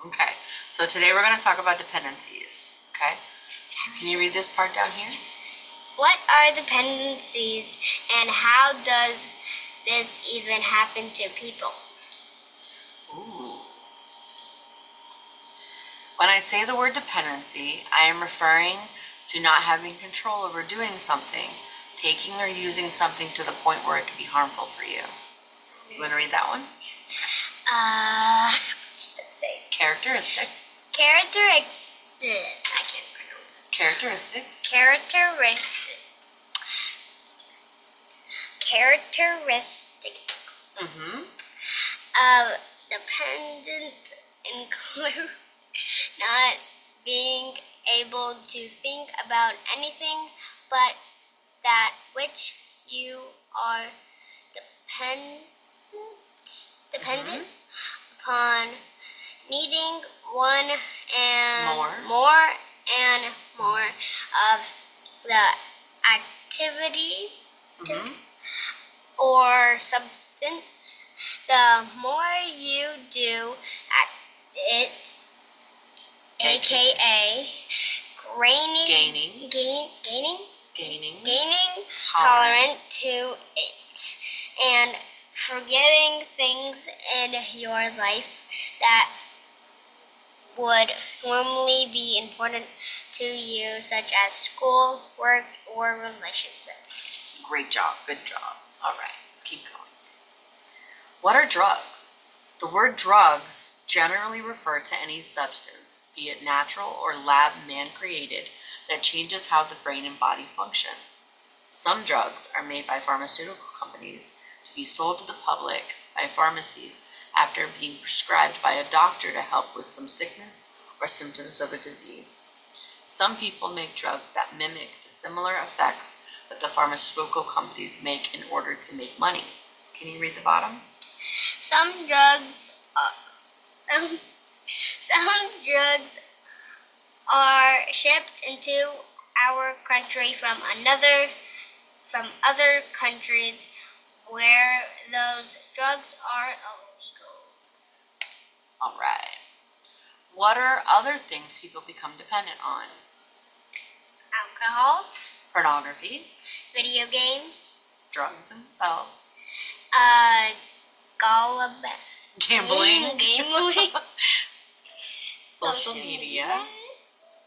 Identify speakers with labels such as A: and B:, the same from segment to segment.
A: Okay, so today we're going to talk about dependencies. Okay, can you read this part down here?
B: What are dependencies and how does this even happen to people?
A: Ooh. When I say the word dependency, I am referring to not having control over doing something, taking or using something to the point where it could be harmful for you. You want to read that one?
B: What does that say?
A: Characteristics.
B: I can't pronounce it.
A: Characteristics.
B: Characteristics of dependent include not being able to think about anything but that which you are dependent upon, needing one and more of the activity or substance. The more you do it, aka gaining tolerance to it, and forgetting things in your life that would normally be important to you, such as school, work, or relationships.
A: Great job. Good job. All right, let's keep going. What are drugs? The word drugs generally refer to any substance, be it natural or lab man-created, that changes how the brain and body function. Some drugs are made by pharmaceutical companies to be sold to the public by pharmacies after being prescribed by a doctor to help with some sickness or symptoms of a disease. Some people make drugs that mimic the similar effects that the pharmaceutical companies make in order to make money. Can you read the bottom?
B: Some drugs are shipped into our country from other countries where those drugs are illegal.
A: All right. What are other things people become dependent on?
B: Alcohol,
A: pornography,
B: video games,
A: drugs themselves,
B: gambling,
A: social media,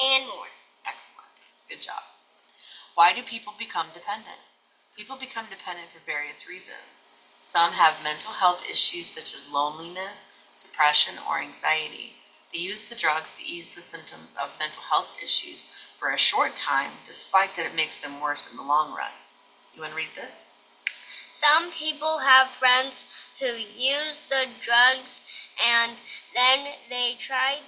B: and more.
A: Excellent. Good job. Why do people become dependent? People become dependent for various reasons. Some have mental health issues such as loneliness, depression, or anxiety. They use the drugs to ease the symptoms of mental health issues for a short time, despite that it makes them worse in the long run. You want to read this?
B: Some people have friends who use the drugs and then they try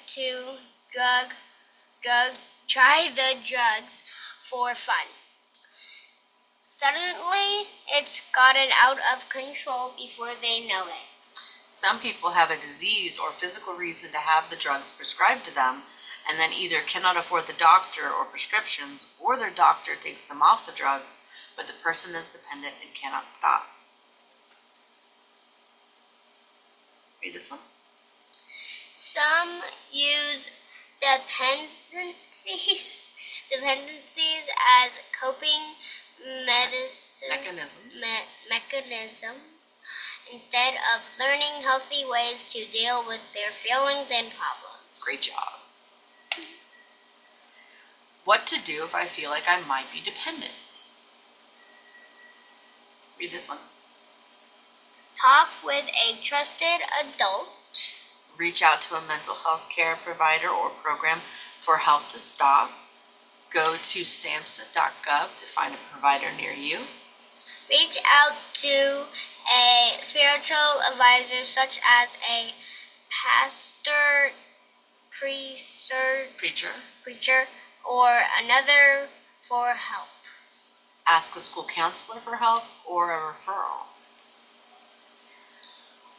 B: the drugs for fun. Suddenly, it's gotten out of control before they know it.
A: Some people have a disease or physical reason to have the drugs prescribed to them and then either cannot afford the doctor or prescriptions, or their doctor takes them off the drugs, but the person is dependent and cannot stop. Read this one.
B: Some use dependencies as coping mechanisms instead of learning healthy ways to deal with their feelings and problems.
A: Great job. What to do if I feel like I might be dependent? Read this one.
B: Talk with a trusted adult.
A: Reach out to a mental health care provider or program for help to stop. Go to samhsa.gov to find a provider near you.
B: Reach out to a spiritual advisor such as a pastor, preacher, or another for help.
A: Ask a school counselor for help or a referral.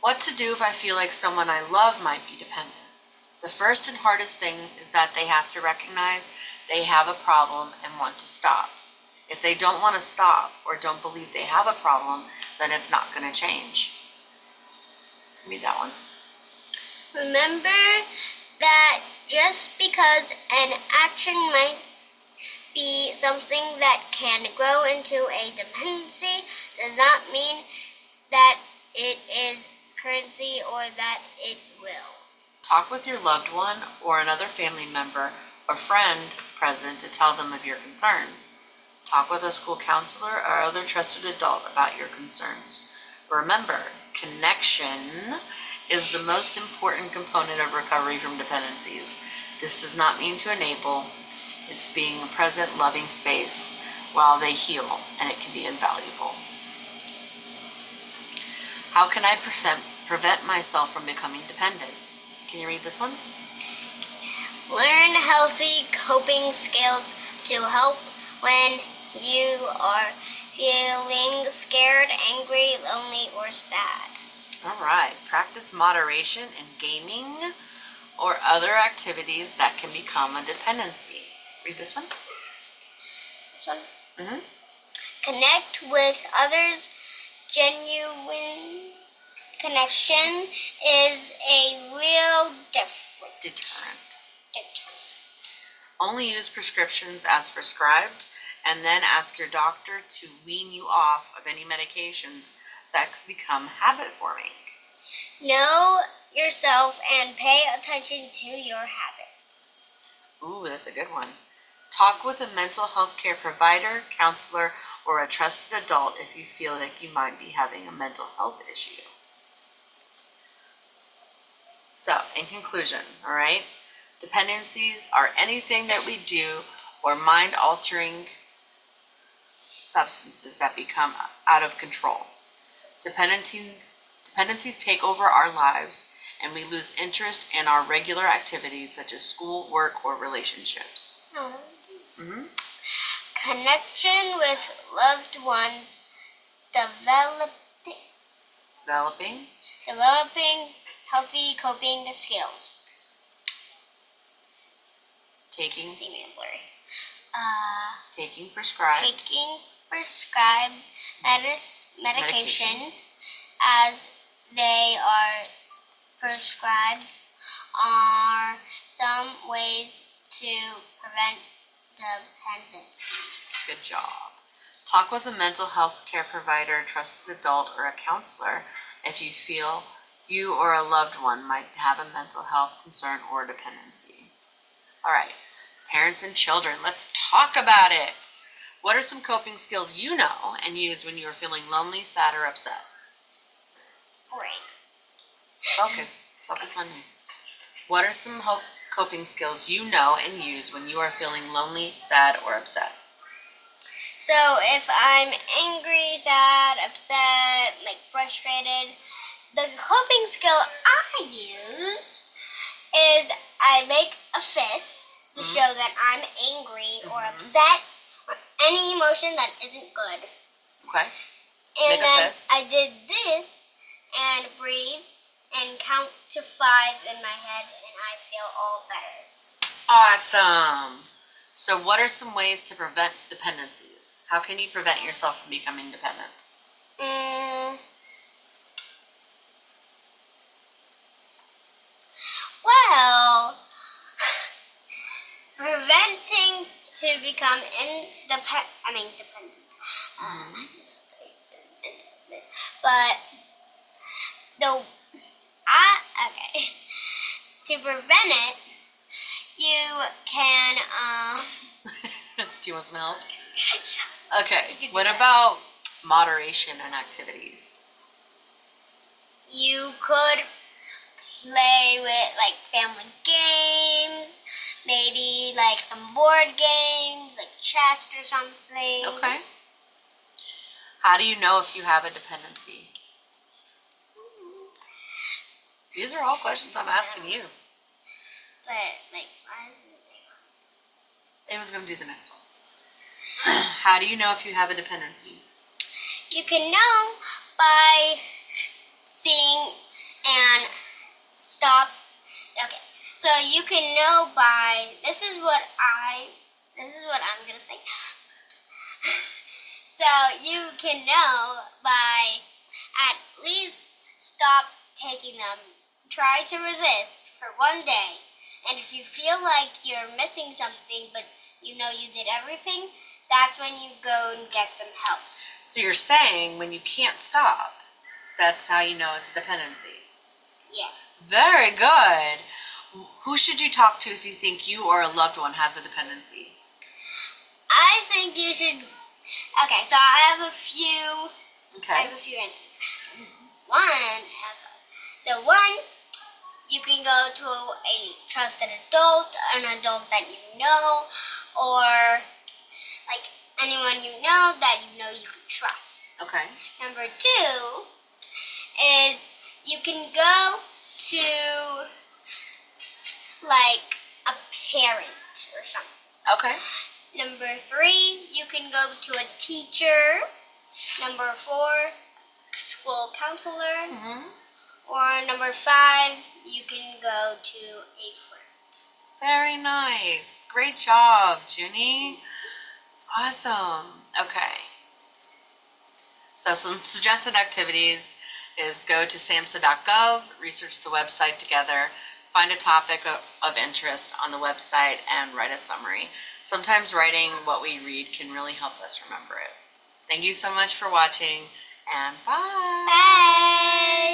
A: What to do if I feel like someone I love might be dependent? The first and hardest thing is that they have to recognize they have a problem and want to stop. If they don't want to stop or don't believe they have a problem, then it's not going to change. Read that one.
B: Remember that just because an action might be something that can grow into a dependency does not mean that it is currency or that it will.
A: Talk with your loved one or another family member or friend present to tell them of your concerns. Talk with a school counselor or other trusted adult about your concerns. Remember, connection is the most important component of recovery from dependencies. This does not mean to enable. It's being a present, loving space while they heal, and it can be invaluable. How can I prevent myself from becoming dependent? Can you read this one?
B: Learn healthy coping skills to help when you are feeling scared, angry, lonely, or sad.
A: All right. Practice moderation in gaming or other activities that can become a dependency. Read this one.
B: This one?
A: Mm-hmm.
B: Connect with others. Genuine connection is a real
A: Deterrent. Only use prescriptions as prescribed, and then ask your doctor to wean you off of any medications that could become habit-forming.
B: Know yourself and pay attention to your habits.
A: Ooh, that's a good one. Talk with a mental health care provider, counselor, or a trusted adult if you feel like you might be having a mental health issue. So, in conclusion, all right, dependencies are anything that we do or mind-altering substances that become out of control. Dependencies take over our lives, and we lose interest in our regular activities such as school, work, or relationships. Mm-hmm.
B: Connection with loved ones, developing healthy coping skills.
A: Taking
B: prescribed medications as they are prescribed are some ways to prevent dependencies.
A: Good job. Talk with a mental health care provider, trusted adult, or a counselor if you feel you or a loved one might have a mental health concern or dependency. All right, parents and children, let's talk about it. What are some coping skills you know and use when you are feeling lonely, sad, or upset? Focus on me. What are some coping skills you know and use when you are feeling lonely, sad, or upset?
B: So if I'm angry, sad, upset, frustrated, the coping skill I use is I make a fist to show that I'm angry or upset or any emotion that isn't good.
A: Okay.
B: And then I did this and breathe and count to 5 in my head and I feel all better.
A: Awesome. So what are some ways to prevent dependencies? How can you prevent yourself from becoming dependent?
B: Well, preventing to become dependent. But to prevent it, you can.
A: Do you want some help? Okay. What about moderation and activities?
B: You could play with family games, maybe some board games, chess or something.
A: Okay. How do you know if you have a dependency? These are all questions I'm asking you.
B: But why is it?
A: It was going to do the next one. How do you know if you have a dependency?
B: You can know by seeing and stop. Okay, so you can know by this is what I'm gonna say. So you can know by at least stop taking them. Try to resist for one day, And if you feel like you're missing something, but you know you did everything, that's when you go and get some help.
A: So you're saying when you can't stop, that's how you know it's a dependency.
B: Yes.
A: Very good. Who should you talk to if you think you or a loved one has a dependency?
B: I think you should. Okay, so I have a few.
A: Okay.
B: I have a few answers. One, you can go to a trusted adult, an adult that you know, or like anyone you know that you know you can trust.
A: Okay.
B: Number 2 is you can go to like a parent or something.
A: Okay.
B: Number 3, you can go to a teacher. Number 4, school counselor.
A: Mm-hmm.
B: Or number 5, you can go to a friend.
A: Very nice. Great job, Junie. Awesome. Okay. So some suggested activities is go to samhsa.gov, research the website together, find a topic of interest on the website, and write a summary. Sometimes writing what we read can really help us remember it. Thank you so much for watching, and bye.
B: Bye.